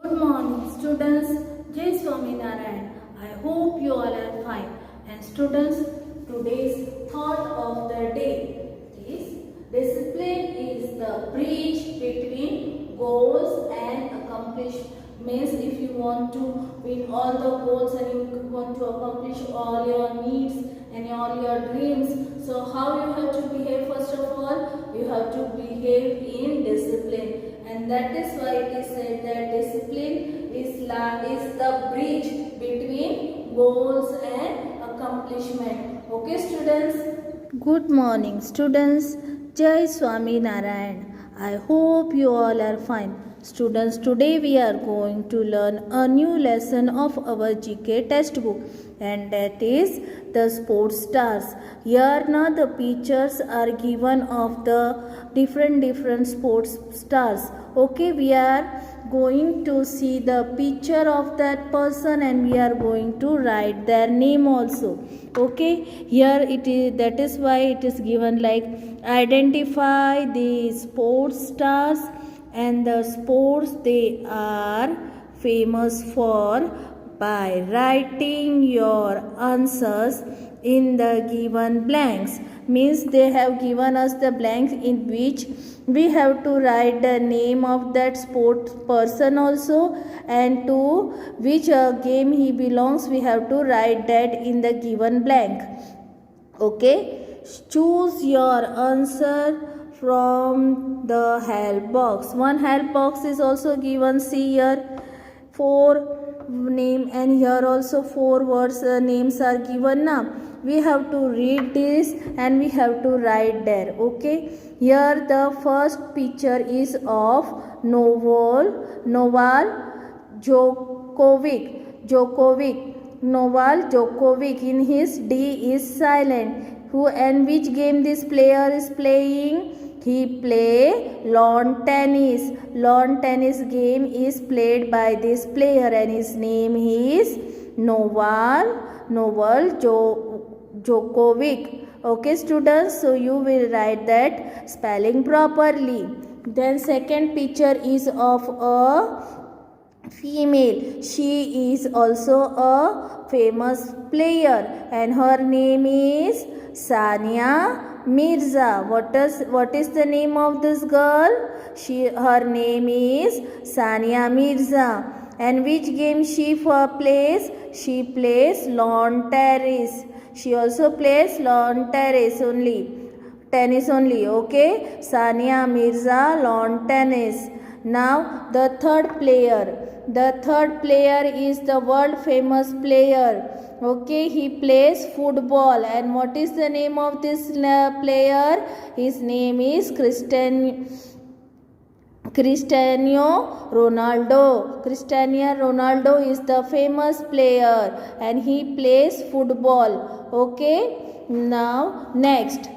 Good morning, students. Jai Swaminarayan. I hope you all are fine. And students, today's thought of the day is discipline is the bridge between goals and accomplishment. Means if you want to win all the goals and you want to accomplish all your needs and all your dreams, so how you have to behave? First of all, you have to behave in discipline. And that is why it is said that discipline is the bridge between goals and accomplishment. Okay, students? Good morning, students. Jai Swami Narayan. I hope you all are fine. Students, today we are going to learn a new lesson of our GK textbook, and that is the sports stars. Here now the pictures are given of the different sports stars. Okay, we are going to see the picture of that person and we are going to write their name also. Okay, here it is, that is why it is given like identify the sports stars and the sports they are famous for by writing your answers in the given blanks. Means they have given us the blanks in which we have to write the name of that sports person also, and to which game he belongs we have to write that in the given blank. Okay, choose your answer from the help box. One help box is also given. See here, 4 name, and here also 4 words names are given now. We have to read this and we have to write there. Okay, here the first picture is of Novak Djokovic. In his D is silent. Who and which game this player is playing? He play lawn tennis. Lawn tennis game is played by this player and his name is Novak Djokovic. Okay, students, so you will write that spelling properly. Then second picture is of a female. She is also a famous player and her name is Sania Mirza. What is the name of this girl? Her name is Sania Mirza. And which game she plays? She plays lawn tennis. She also plays lawn tennis only. Okay, Sania Mirza, lawn tennis. Now the third player. The third player is the world famous player. Okay, he plays football. And what is the name of this player? His name is Cristiano Ronaldo. Cristiano Ronaldo is the famous player and he plays football. Okay, now next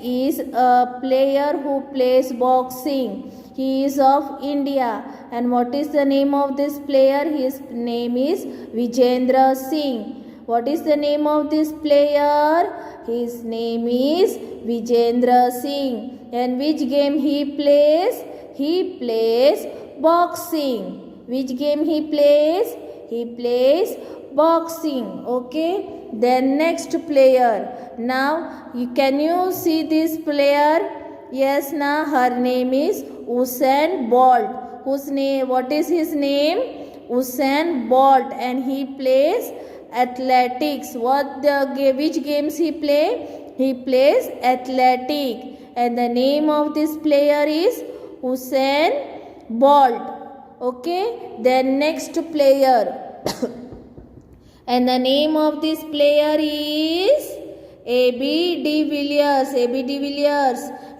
is a player who plays boxing. He is of India. And what is the name of this player? His name is Vijendra Singh. What is the name of this player? His name is Vijendra Singh. And which game he plays? He plays boxing. Which game he plays? He plays boxing. Okay. Then next player. Now can you see this player? Yes, now her name is Usain Bolt. What is his name? Usain Bolt, and he plays athletics. Which games he play? He plays athletic, and the name of this player is Usain Bolt. Okay, then next player. And the name of this player is A.B. de Villiers.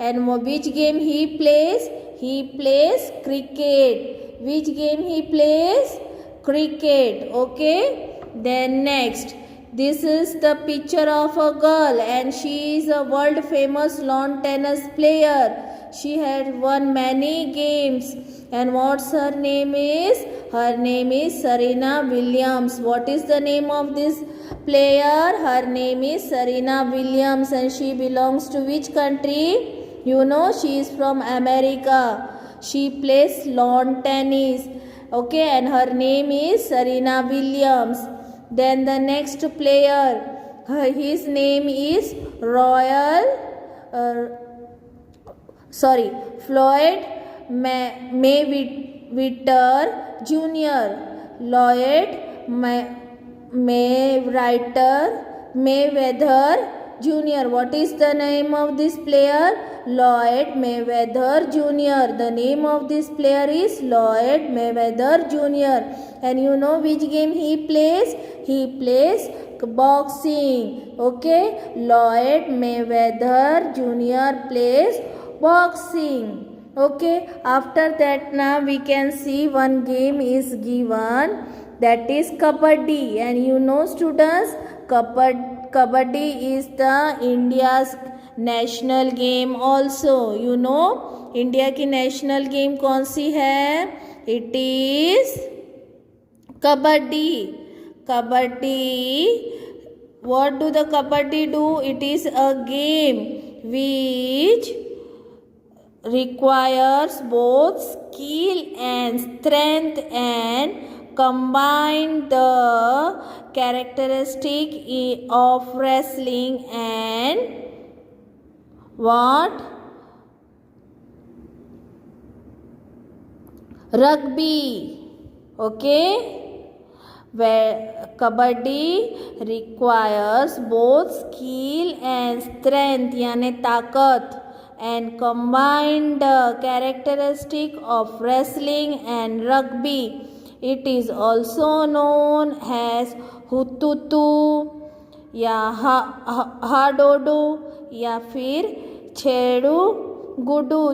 And which game he plays? He plays cricket. Which game he plays? Cricket. Okay. Then next. This is the picture of a girl and she is a world famous lawn tennis player. She had won many games. And what's her name is? Her name is Serena Williams. What is the name of this player? Her name is Serena Williams and she belongs to which country? You know, she is from America. She plays lawn tennis Okay, and her name is Serena Williams. Then the next player, his name is Floyd Mayweather Jr. Mayweather Jr. What is the name of this player? Floyd Mayweather Jr. The name of this player is Floyd Mayweather Jr. And you know which game he plays? He plays boxing. Okay, Floyd Mayweather Jr. plays boxing. Okay, after that now we can see one game is given, that is kabaddi. And you know students, kabaddi is the India's national game also. You know India की national game कौन सी है? It is kabaddi. Kabaddi, what do the kabaddi do? It is a game which requires both skill and strength and combine the characteristic of wrestling and what? Rugby. Okay, where kabaddi requires both skill and strength यानी ताकत and combined characteristic of wrestling and rugby. It is also known as हुतुतु या हाडोडो या फिर chedugudu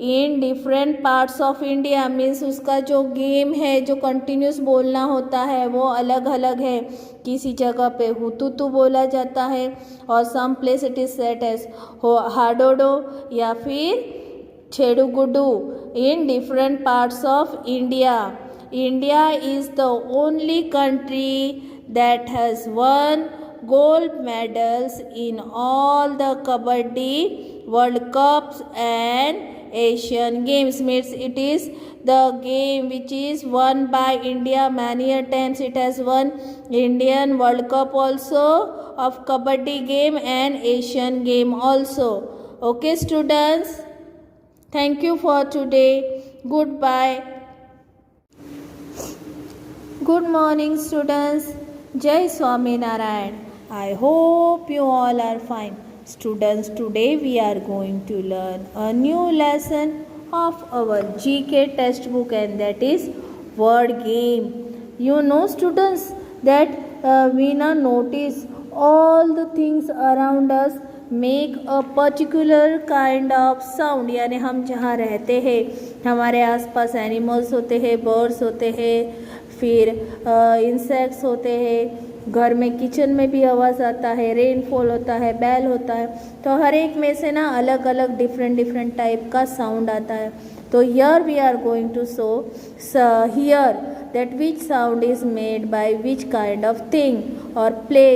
in different parts of India. Means उसका जो game है, जो continuous बोलना होता है वो अलग अलग है. किसी जगह पे हुतुतु बोला जाता है और some place it is set as hadudu या फिर chedugudu in different parts of India. India is the only country that has won gold medals in all the Kabaddi World Cups and Asian Games. Means it is the game which is won by India many a times. It has won Indian World Cup also of Kabaddi game and Asian game also. Okay students, thank you for today. Goodbye. Good morning students. Jai Swaminarayan. I hope you all are fine. Students, today we are going to learn a new lesson of our GK textbook, and that is word game. You know students that we now notice all the things around us make a particular kind of sound. यानी हम जहाँ रहते हैं हमारे आसपास animals होते हैं, birds होते हैं, फिर इंसेक्ट्स होते हैं, घर में किचन में भी आवाज़ आता है, रेनफॉल होता है, बैल होता है. तो हर एक में से ना अलग अलग डिफरेंट टाइप का साउंड आता है. तो here we are going to so hear that which sound is made by which kind of thing or play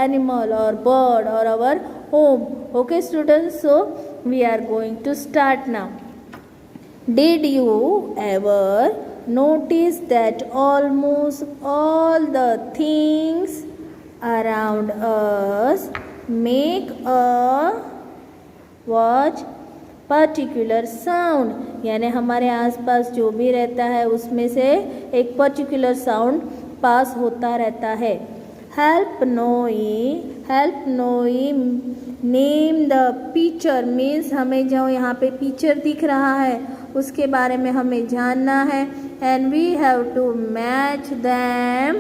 animal or bird or our home. Okay students, so we are going to start now. Did you ever notice that almost all the things around us make a what particular sound? यानी हमारे आसपास जो भी रहता है उसमें से एक पर्टिकुलर साउंड पास होता रहता है. हेल्प नोई नेम द पिक्चर. मीन्स हमें जो यहाँ पे पिक्चर दिख रहा है उसके बारे में हमें जानना है. And we have to match them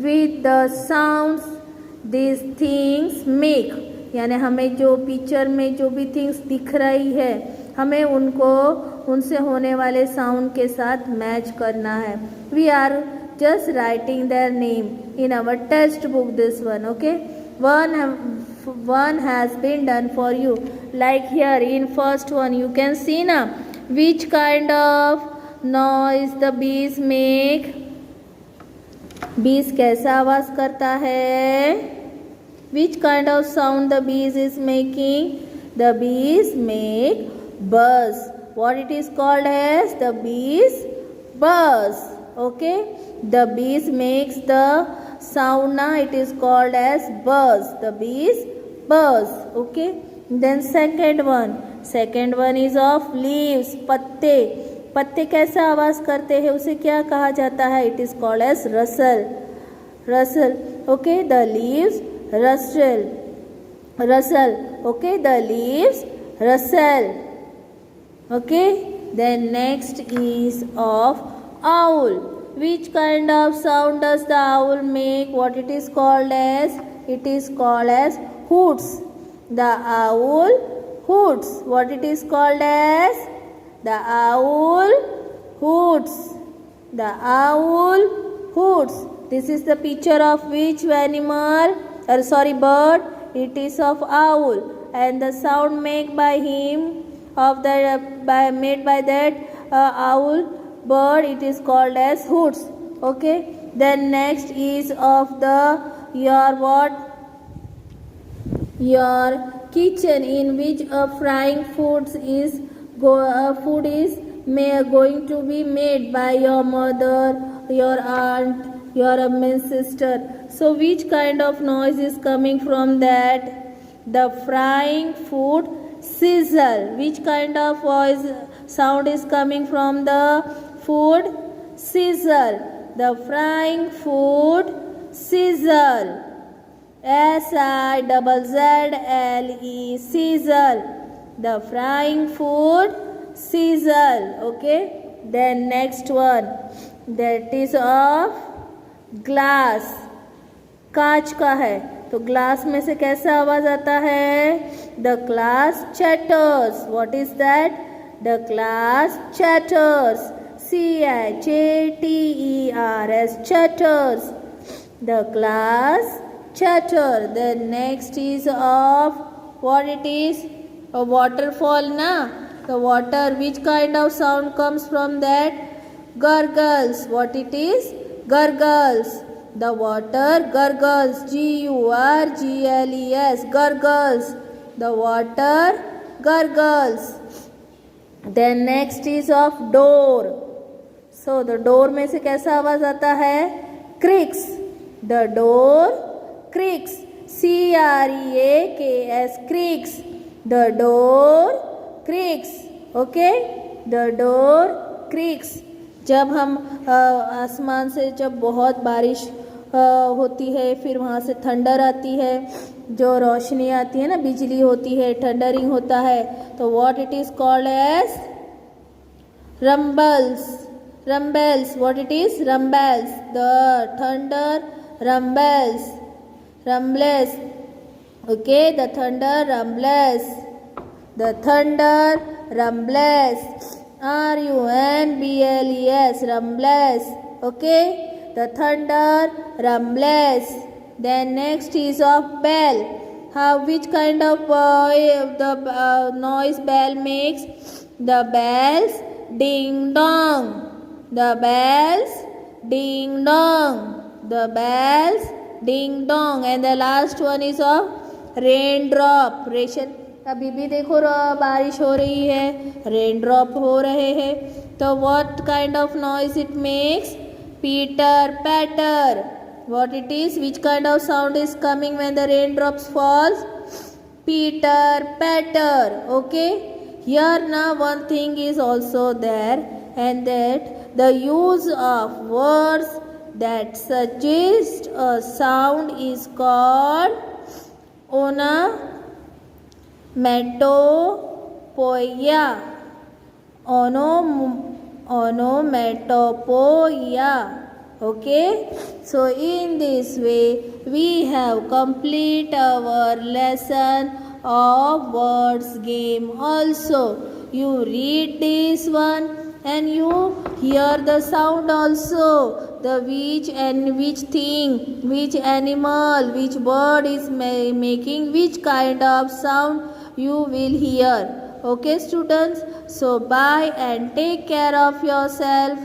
with the sounds this things make. यानी हमें जो पिक्चर में जो भी थिंग्स दिख रही है हमें उनको उनसे होने वाले साउंड के साथ मैच करना है. We are just writing their name in our textbook, this one. Okay, one has been done for you. Like here in first one you can see now which kind of noise the bees make. bees कैसा आवाज करता है? which kind of sound the bees is making? the bees make buzz. what it is called as? the bees buzz. Okay, the bees makes the sound na, it is called as buzz. The bees buzz. Okay, then second one is of leaves, पत्ते. पत्ते कैसा आवाज करते हैं, उसे क्या कहा जाता है? It is called as rustle. Rustle. Okay, the leaves rustle. Okay, the leaves rustle. Okay, then next is of owl. Which kind of sound does the owl make? What it is called as? It is called as hoots. The owl hoots. What it is called as? The owl hoots. The owl hoots. This is the picture of which animal? Bird. It is of owl, and the sound made by him made by that owl bird, it is called as hoots. Okay, then next is of the your kitchen, in which a frying food is going to be made by your mother, your aunt, your sister. So which kind of noise is coming from that? The frying food sizzle. Which kind of sound is coming from the food? Sizzle. The frying food sizzle. SIZZLE, sizzle. The frying food sizzle. Okay, then next one, that is of glass. कांच का है, तो glass में से कैसा आवाज आता है? The glass chatters. What is that? The glass chatters. CHATTERS, chatters. The glass chatter. The next is of what it is? A waterfall na. The water, which kind of sound comes from that? Gurgles. What it is? Gurgles. The water gurgles. GURGLES, gurgles. The water gurgles. Then next is of door. So the door में से कैसा आवाज आता है? Creaks. The door creaks. CREAKS, creaks. The door creaks. Okay, the door creaks. जब हम आसमान से जब बहुत बारिश होती है, फिर वहाँ से थंडर आती है, जो रोशनी आती है ना, बिजली होती है, थंडरिंग होता है, तो what it is called as? Rumbles. Rumbles. What it is? Rumbles. The thunder rumbles. Rumbles. Okay, the thunder rumbles. The thunder rumbles. RUMBLES, rumbles. Okay, the thunder rumbles. Then next is of bell. Which kind of noise bell makes? The bells ding dong. The bells ding dong. The bells ding dong. And the last one is of raindrop. अभी भी देखो बारिश हो रही है, rain drop हो रहे हैं, तो what kind of noise it makes? Pitter patter. What it is? Which kind of sound is coming when the rain drops falls? Pitter patter. Okay, here ना one thing is also there, and that the use of words that suggest a sound is called onomatopoeia. Onomatopoeia. Okay, so in this way we have complete our lesson of words game. Also you read this one and you hear the sound also, the which thing, which animal, which bird is making which kind of sound you will hear. Okay students, so bye and take care of yourself.